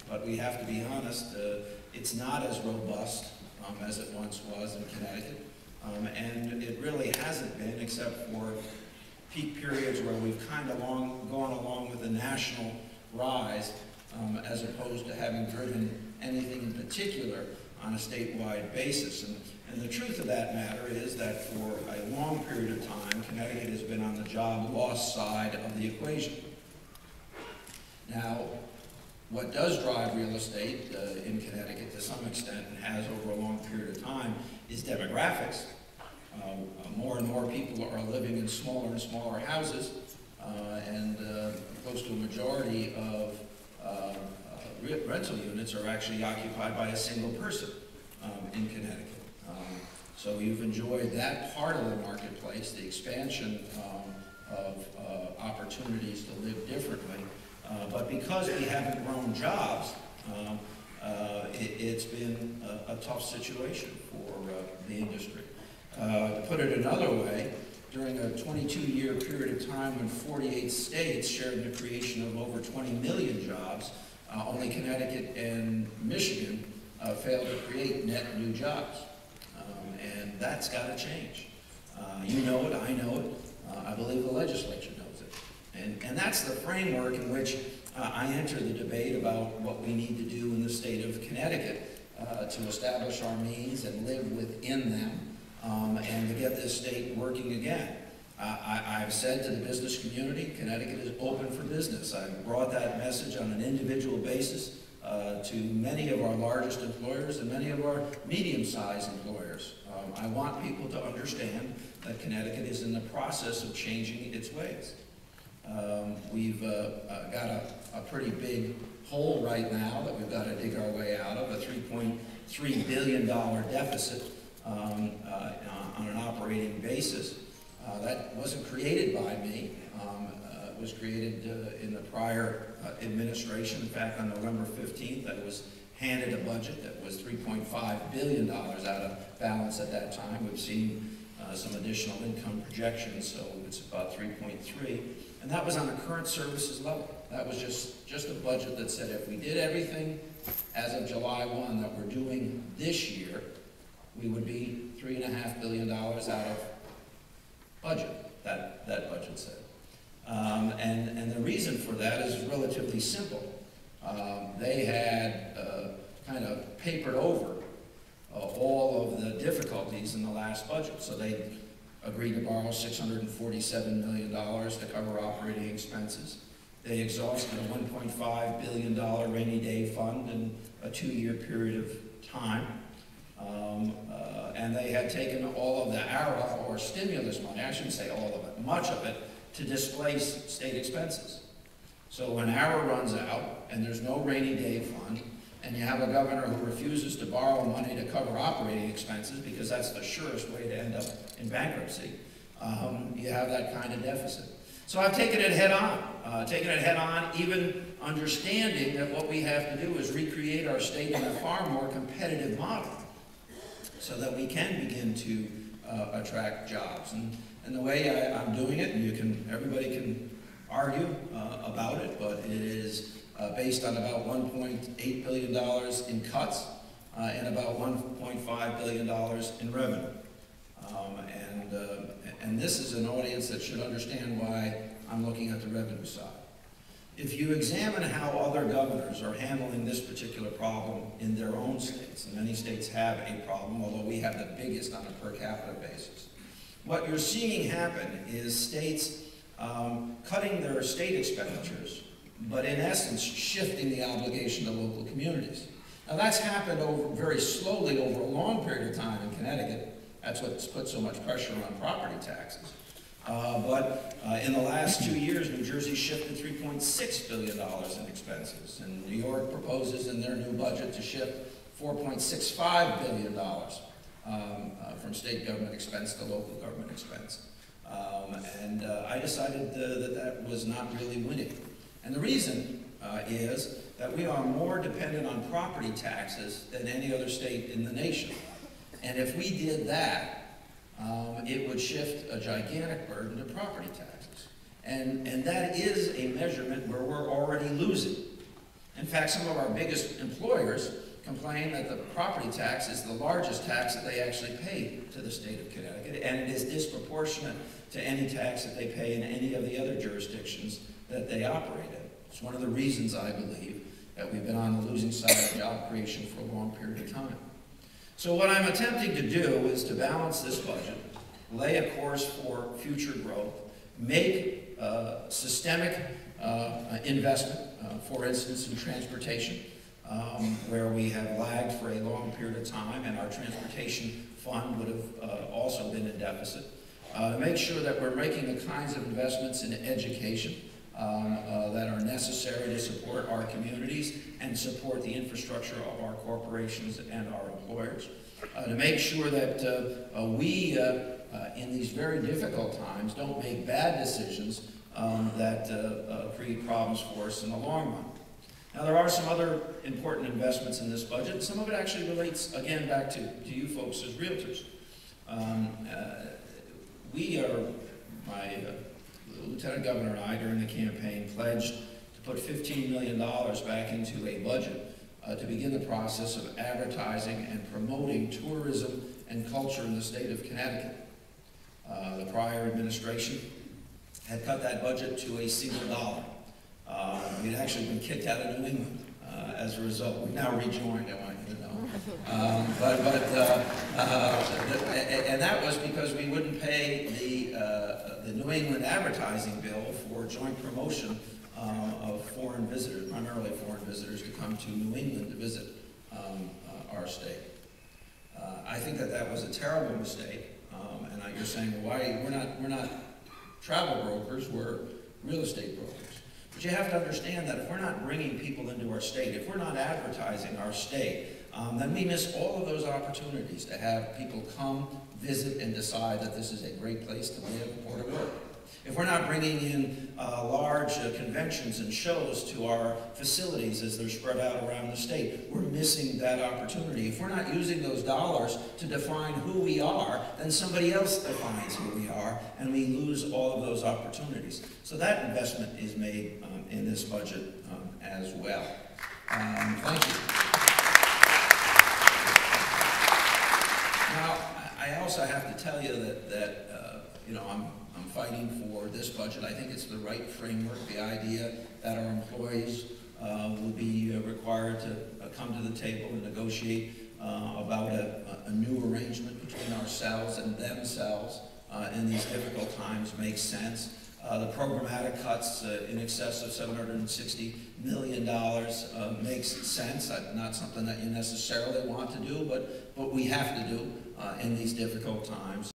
but we have to be honest, it's not as robust as it once was in Connecticut. And it really hasn't been, except for peak periods where we've kind of gone along with the national rise, as opposed to having driven anything in particular on a statewide basis. And the truth of that matter is that for a long period of time, Connecticut has been on the job loss side of the equation. Now, what does drive real estate in Connecticut to some extent, and has over a long period of time, is demographics. More and more people are living in smaller and smaller houses, and close to a majority of rental units are actually occupied by a single person in Connecticut. So you've enjoyed that part of the marketplace, the expansion of opportunities to live differently. But because we haven't grown jobs, it's been a tough situation for the industry. To put it another way, during a 22-year period of time when 48 states shared the creation of over 20 million jobs, only Connecticut and Michigan failed to create net new jobs. And that's got to change. You know it, I know it, I believe the legislature knows it. And that's the framework in which I enter the debate about what we need to do in the state of Connecticut to establish our means and live within them, and to get this state working again. I've said to the business community, Connecticut is open for business. I've brought that message on an individual basis to many of our largest employers and many of our medium-sized employers. I want people to understand that Connecticut is in the process of changing its ways. We've got a pretty big hole right now that we've got to dig our way out of, a $3.3 billion deficit on an operating basis. That wasn't created by me. It was created in the prior administration. In fact, on November 15th, I was handed a budget that was $3.5 billion out of balance at that time. We've seen some additional income projections, so it's about 3.3. And that was on a current services level. That was just a budget that said if we did everything as of July 1 that we're doing this year, we would be $3.5 billion out of budget, that budget said. And the reason for that is relatively simple. They had kind of papered over all of the difficulties in the last budget. So they agreed to borrow $647 million to cover operating expenses. They exhausted a $1.5 billion rainy day fund in a 2-year period of time. And they had taken all of the ARA or stimulus money, I shouldn't say all of it, much of it, to displace state expenses. So when ARA runs out and there's no rainy day fund, and you have a governor who refuses to borrow money to cover operating expenses because that's the surest way to end up in bankruptcy, you have that kind of deficit. So I've taken it head on, even understanding that what we have to do is recreate our state in a far more competitive model so that we can begin to attract jobs. And the way I'm doing it, and everybody can argue about it, but it is based on about $1.8 billion in cuts and about $1.5 billion in revenue. And this is an audience that should understand why I'm looking at the revenue side. If you examine how other governors are handling this particular problem in their own states, and many states have a problem, although we have the biggest on a per capita basis, what you're seeing happen is states cutting their state expenditures, but in essence shifting the obligation to local communities. Now that's happened very slowly over a long period of time in Connecticut. That's what's put so much pressure on property taxes. But in the last 2 years, New Jersey shifted $3.6 billion in expenses, and New York proposes in their new budget to shift $4.65 billion from state government expense to local government expense. And I decided that was not really winning. And the reason is that we are more dependent on property taxes than any other state in the nation. And if we did that, it would shift a gigantic burden to property taxes. And that is a measurement where we're already losing. In fact, some of our biggest employers complain that the property tax is the largest tax that they actually pay to the state of Connecticut, and it is disproportionate to any tax that they pay in any of the other jurisdictions that they operate in. It's one of the reasons, I believe, that we've been on the losing side of job creation for a long period of time. So what I'm attempting to do is to balance this budget, lay a course for future growth, make systemic investment, for instance, in transportation, where we have lagged for a long period of time, and our transportation fund would have also been in deficit. To make sure that we're making the kinds of investments in education that are necessary to support our communities and support the infrastructure of our corporations and our employers. To make sure that we, in these very difficult times, don't make bad decisions that create problems for us in the long run. Now, there are some other important investments in this budget, and some of it actually relates, again, back to you folks as realtors. My Lieutenant Governor and I, during the campaign, pledged to put $15 million back into a budget to begin the process of advertising and promoting tourism and culture in the state of Connecticut. The prior administration had cut that budget to a single dollar. We'd actually been kicked out of New England as a result. We've now rejoined, I want you to know. And that was because we wouldn't pay the New England advertising bill for joint promotion of foreign visitors, primarily foreign visitors, to come to New England to visit our state. I think that that was a terrible mistake. And you're saying, well, why we're not travel brokers, we're real estate brokers. But you have to understand that if we're not bringing people into our state, if we're not advertising our state, then we miss all of those opportunities to have people come, visit, and decide that this is a great place to live or to work. If we're not bringing in large conventions and shows to our facilities as they're spread out around the state, we're missing that opportunity. If we're not using those dollars to define who we are, then somebody else defines who we are, and we lose all of those opportunities. So that investment is made in this budget as well. Thank you. Now, I also have to tell you that you know, I'm fighting for this budget. I think it's the right framework. The idea that our employees will be required to come to the table and negotiate about a new arrangement between ourselves and themselves in these difficult times makes sense. The programmatic cuts in excess of $760 million makes sense. Not something that you necessarily want to do, but we have to do in these difficult times.